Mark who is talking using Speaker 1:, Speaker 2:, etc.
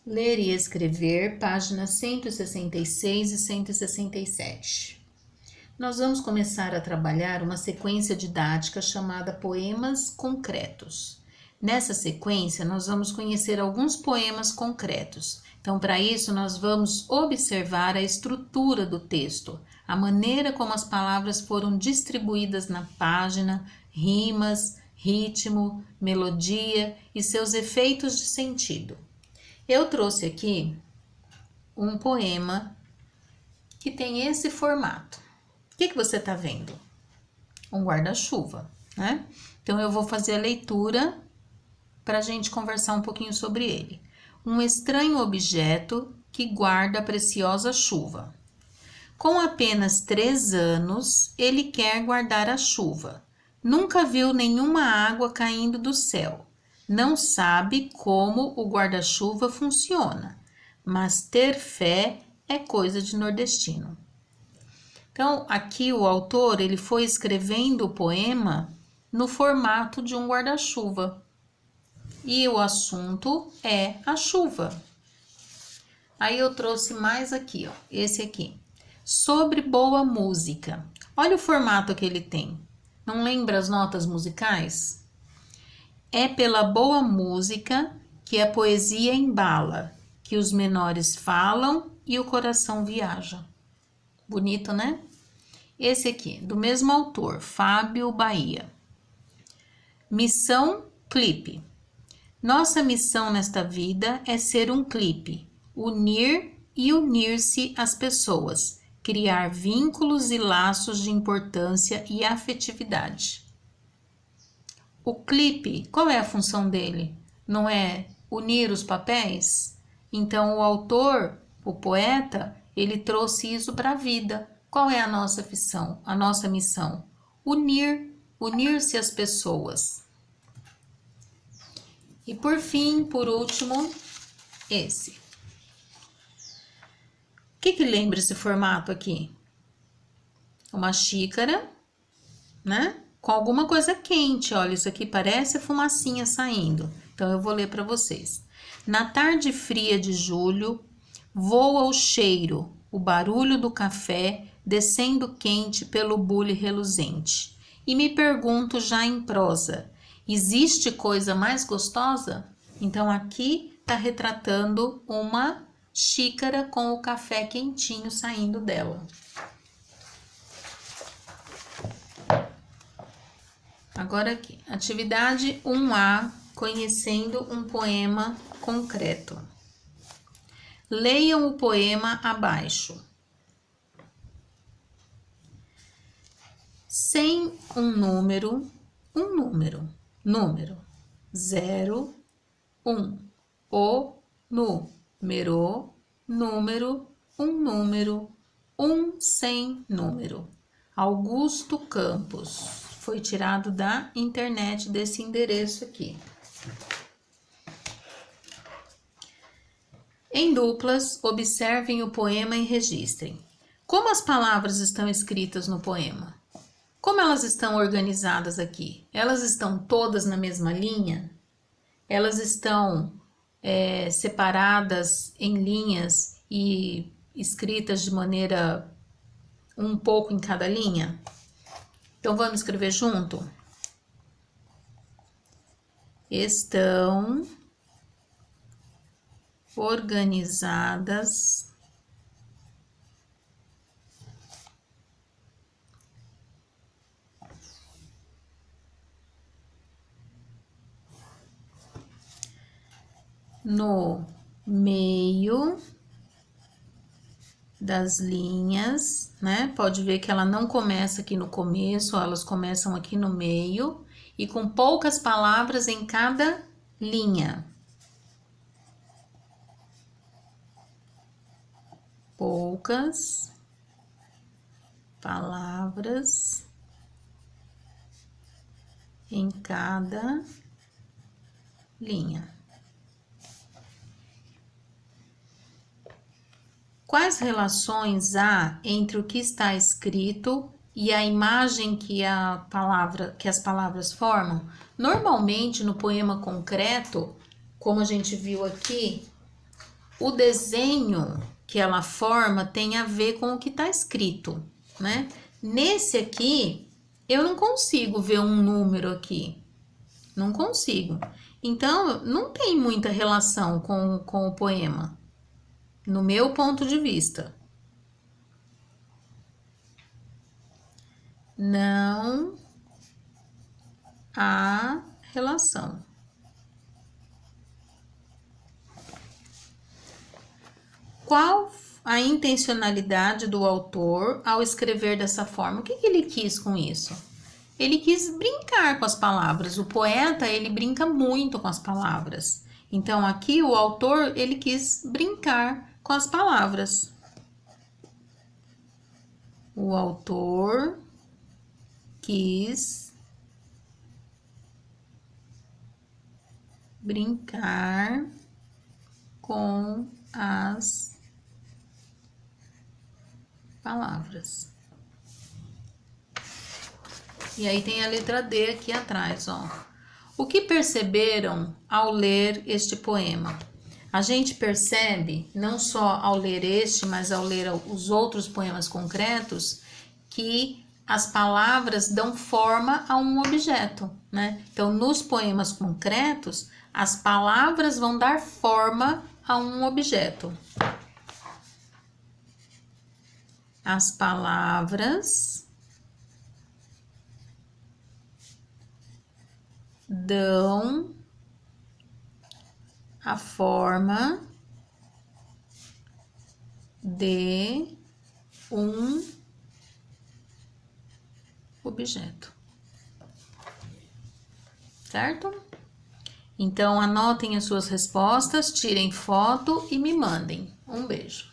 Speaker 1: Ler e escrever, páginas 166 e 167. Nós vamos começar a trabalhar uma sequência didática chamada poemas concretos. Nessa sequência, nós vamos conhecer alguns poemas concretos. Então, para isso, nós vamos observar a estrutura do texto, a maneira como as palavras foram distribuídas na página, rimas, ritmo, melodia e seus efeitos de sentido. Eu trouxe aqui um poema que tem esse formato. O que você está vendo? Um guarda-chuva, né? Então, eu vou fazer a leitura para a gente conversar um pouquinho sobre ele. Um estranho objeto que guarda a preciosa chuva. Com apenas 3 anos, ele quer guardar a chuva. Nunca viu nenhuma água caindo do céu. Não sabe como o guarda-chuva funciona, mas ter fé é coisa de nordestino. Então, aqui o autor ele foi escrevendo o poema no formato de um guarda-chuva. E o assunto é a chuva. Aí eu trouxe mais aqui, ó, esse aqui. Sobre boa música. Olha o formato que ele tem. Não lembra as notas musicais? É pela boa música que a poesia embala, que os menores falam e o coração viaja. Bonito, né? Esse aqui, do mesmo autor, Fábio Bahia. Missão clipe. Nossa missão nesta vida é ser um clipe, unir e unir-se às pessoas, criar vínculos e laços de importância e afetividade. O clipe, qual é a função dele? Não é unir os papéis? Então, o autor, o poeta, ele trouxe isso para a vida. Qual é a nossa missão? A nossa missão? Unir-se às pessoas. E por fim, por último, esse. O que lembra esse formato aqui? Uma xícara, né? Com alguma coisa quente, olha, isso aqui parece fumacinha saindo. Então, eu vou ler para vocês. Na tarde fria de julho, voa o cheiro, o barulho do café descendo quente pelo bule reluzente. E me pergunto já em prosa, existe coisa mais gostosa? Então, aqui está retratando uma xícara com o café quentinho saindo dela. Agora aqui, atividade 1A, conhecendo um poema concreto. Leiam o poema abaixo. Sem um número, número 0, 1, o número, número, sem número. Augusto Campos. Foi tirado da internet desse endereço aqui. Em duplas, observem o poema e registrem. Como as palavras estão escritas no poema? Como elas estão organizadas aqui? Elas estão todas na mesma linha? Elas estão separadas em linhas e escritas de maneira um pouco em cada linha? Então, vamos escrever junto? Estão organizadas no meio das linhas, né? Pode ver que ela não começa aqui no começo, elas começam aqui no meio e com poucas palavras em cada linha. Poucas palavras em cada linha. Quais relações há entre o que está escrito e a imagem que as palavras formam? Normalmente, no poema concreto, como a gente viu aqui, o desenho que ela forma tem a ver com o que está escrito, né? Nesse aqui, eu não consigo ver um número aqui. Não consigo. Então, não tem muita relação com o poema, no meu ponto de vista. Não há relação. Qual a intencionalidade do autor ao escrever dessa forma? O que ele quis com isso? Ele quis brincar com as palavras. O poeta, ele brinca muito com as palavras. Então, aqui o autor, ele quis brincar com as palavras. O autor quis brincar com as palavras. E aí tem a letra D aqui atrás, ó. O que perceberam ao ler este poema? A gente percebe, não só ao ler este, mas ao ler os outros poemas concretos, que as palavras dão forma a um objeto, né? Então, nos poemas concretos, as palavras vão dar forma a um objeto. As palavras dão a forma de um objeto, certo? Então, anotem as suas respostas, tirem foto e me mandem. Um beijo.